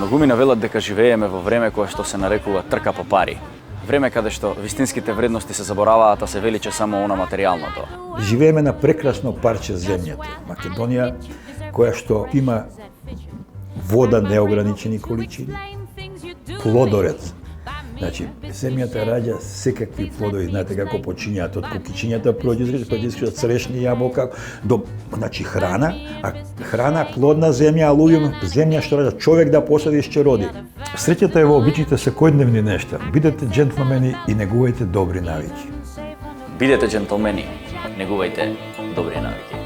Многумина велат дека живееме во време кое што се нарекува трка по пари. Време каде што вистинските вредности се забораваат, а се величе само она материјалното. Живееме на прекрасно парче земјата, Македонија, која што има вода неограничени количини, плодорец. Значи, земјата раѓа секакви плодови, знаете како почињаат од кукичињата, проđe црешни јаболка до значи храна, а храна плодна земја, алувиум земја што раѓа човек да посади ќе роди. Среќата е во обичаите секојдневни нешта. Бидете джентлмени и негувајте добри навики. Бидете джентлмени, негувајте добри навики.